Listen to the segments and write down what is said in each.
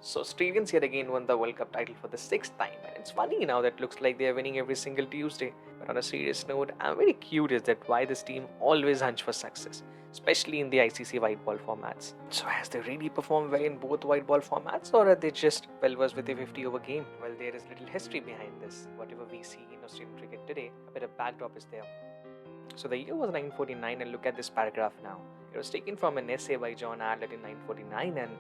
So Australians yet again won the World Cup title for the sixth time, and it's funny now that looks like they are winning every single Tuesday. But on a serious note, I'm very curious that why this team always hunch for success, especially in the ICC white ball formats. So has they really performed well in both white ball formats, or are they just well versed with the 50-over game? Well, there is little history behind this. Whatever we see in Australian cricket today, a bit of backdrop is there. So the year was 1949, and look at this paragraph now. It was taken from an essay by John Adlet in 1949, and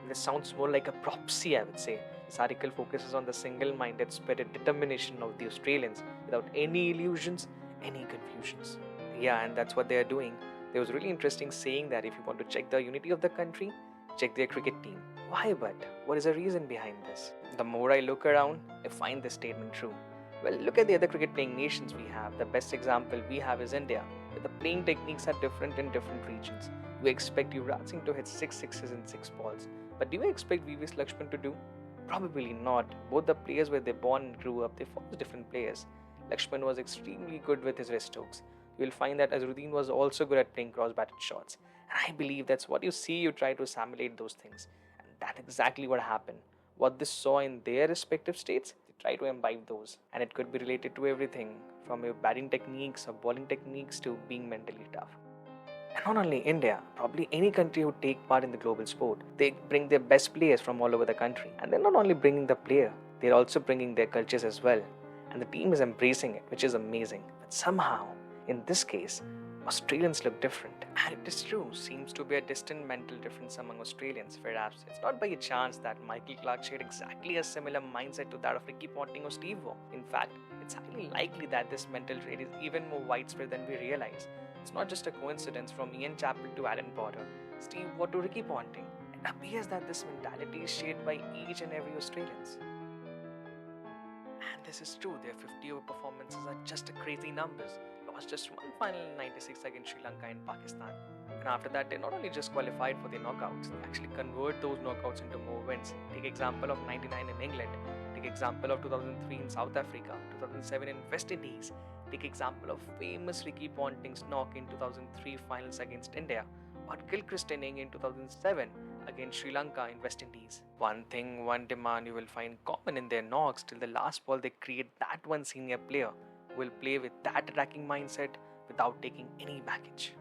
this sounds more like a prophecy, I would say. This article focuses on the single-minded spirit and determination of the Australians without any illusions, any confusions. Yeah, and that's what they are doing. There was really interesting saying that if you want to check the unity of the country, check their cricket team. Why but? What is the reason behind this? The more I look around, I find this statement true. Well, look at the other cricket playing nations we have. The best example we have is India, where the playing techniques are different in different regions. We expect Yuvraj Singh to hit 6 sixes in 6 balls. But do you expect VVS Lakshman to do? Probably not. Both the players where they born and grew up, they follow different players. Lakshman was extremely good with his wrist strokes. You will find that Azharuddin was also good at playing cross-batted shots. And I believe that's what you see, you try to assimilate those things. And that's exactly what happened. What they saw in their respective states, they try to imbibe those. And it could be related to everything, from your batting techniques or bowling techniques to being mentally tough. And not only India, probably any country who take part in the global sport, they bring their best players from all over the country. And they're not only bringing the player, they're also bringing their cultures as well. And the team is embracing it, which is amazing. But somehow, in this case, Australians look different. And it is true, seems to be a distant mental difference among Australians. Perhaps it's not by a chance that Michael Clarke shared exactly a similar mindset to that of Ricky Ponting or Steve Waugh. In fact, it's highly likely that this mental trait is even more widespread than we realize. It's not just a coincidence from Ian Chappell to Allan Border, Steve Waugh to Ricky Ponting. It appears that this mentality is shared by each and every Australian. And this is true, their 50-over performances are just crazy numbers. Lost just one final in 96 against Sri Lanka and Pakistan. And after that, they not only just qualified for the knockouts, they actually convert those knockouts into more wins. Take example of 99 in England, take example of 2003 in South Africa, 2007 in West Indies, take example of famous Ricky Ponting's knock in 2003 finals against India, or Gilchrist inning in 2007 against Sri Lanka in West Indies. One thing, one demand you will find common in their knocks till the last ball, they create that one senior player who will play with that attacking mindset without taking any baggage.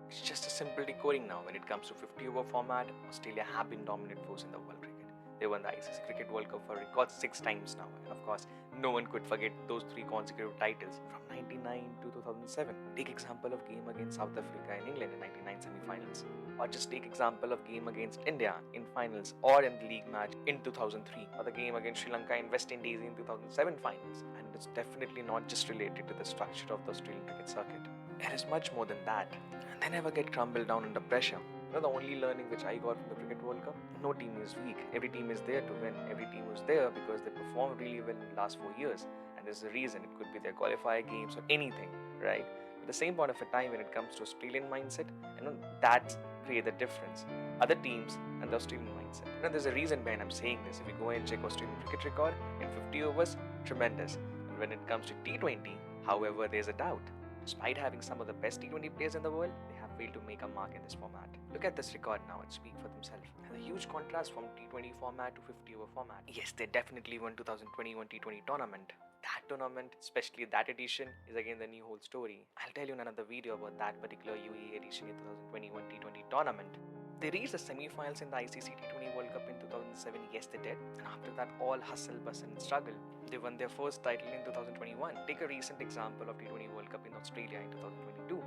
It's just a simple decoding now. When it comes to 50-over format, Australia have been dominant force in the world cricket. They won the ICC Cricket World Cup for a record 6 times now, and of course, no one could forget those 3 consecutive titles from 99 to 2007. Take example of game against South Africa and England in 99 semi-finals, or just take example of game against India in finals or in the league match in 2003, or the game against Sri Lanka and West Indies in 2007 finals. And it's definitely not just related to the structure of the Australian cricket circuit. It is much more than that, and they never get crumbled down under pressure. You know, the only learning which I got from the Cricket World Cup, no team is weak. Every team is there to win. Every team was there because they performed really well in the last 4 years. And there's a reason. It could be their qualifier games or anything, right? At the same point of a time, when it comes to Australian mindset, that creates the difference. Other teams and the Australian mindset. There's a reason behind I'm saying this. If you go and check Australian cricket record, in 50 overs, tremendous. And when it comes to T20, however, there's a doubt. Despite having some of the best T20 players in the world, they have failed to make a mark in this format. Look at this record now and speak for themselves. And the huge contrast from T20 format to 50-over format. Yes, they definitely won 2021 T20 tournament. That tournament, especially that edition, is again the new whole story. I'll tell you in another video about that particular UAE edition in 2021 T20 tournament. They reached the semi-finals in the ICC T20 World Cup in 2007, yes they did. And after that, all hustle, bustle and struggle. They won their first title in 2021. Take a recent example of T20 World Cup in Australia in 2022.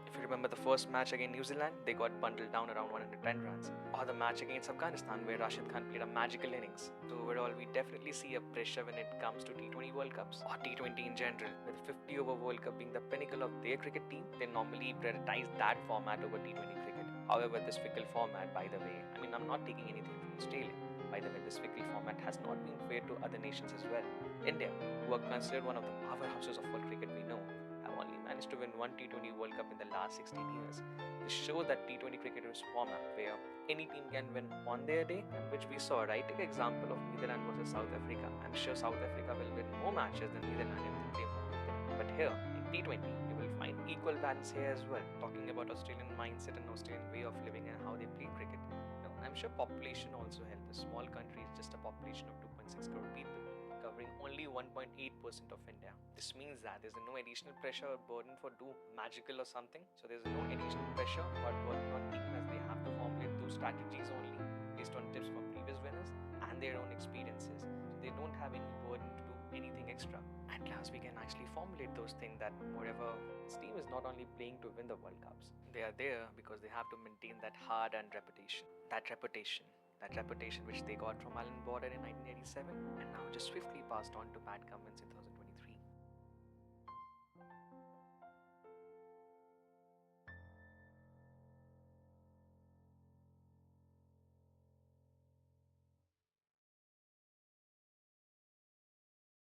If you remember the first match against New Zealand, they got bundled down around 110 runs. Or the match against Afghanistan where Rashid Khan played a magical innings. So overall, we definitely see a pressure when it comes to T20 World Cups or T20 in general. With 50-over World Cup being the pinnacle of their cricket team, they normally prioritize that format over T20 cricket. However, this fickle format, by the way, I'm not taking anything from Australia. By the way, this fickle format has not been fair to other nations as well. India, who are considered one of the powerhouses of world cricket we know, have only managed to win one T20 World Cup in the last 16 years. This shows that T20 cricket is format where any team can win on their day, and which we saw, right? Take an example of Netherlands versus South Africa. I'm sure South Africa will win more matches than Netherlands if they play more with them. But here, in T20, you will find equal balance here as well. Talking about Australian mindset and Australian way of living and how they play cricket. I'm sure population also helped. A small country is just a population of 2.6 crore people, covering only 1.8% of India. This means that there's no additional pressure or burden for do magical or something. So there's no additional pressure or burden on team, as they have to formulate those strategies only based on tips from previous winners and their own experiences. So they don't have any burden to do anything extra. At last, we can actually formulate those things that whatever this team is not only playing to win the World Cups, they are there because they have to maintain that hard-earned reputation. That reputation which they got from Allan Border in 1987 and now just swiftly passed on to Pat Cummins in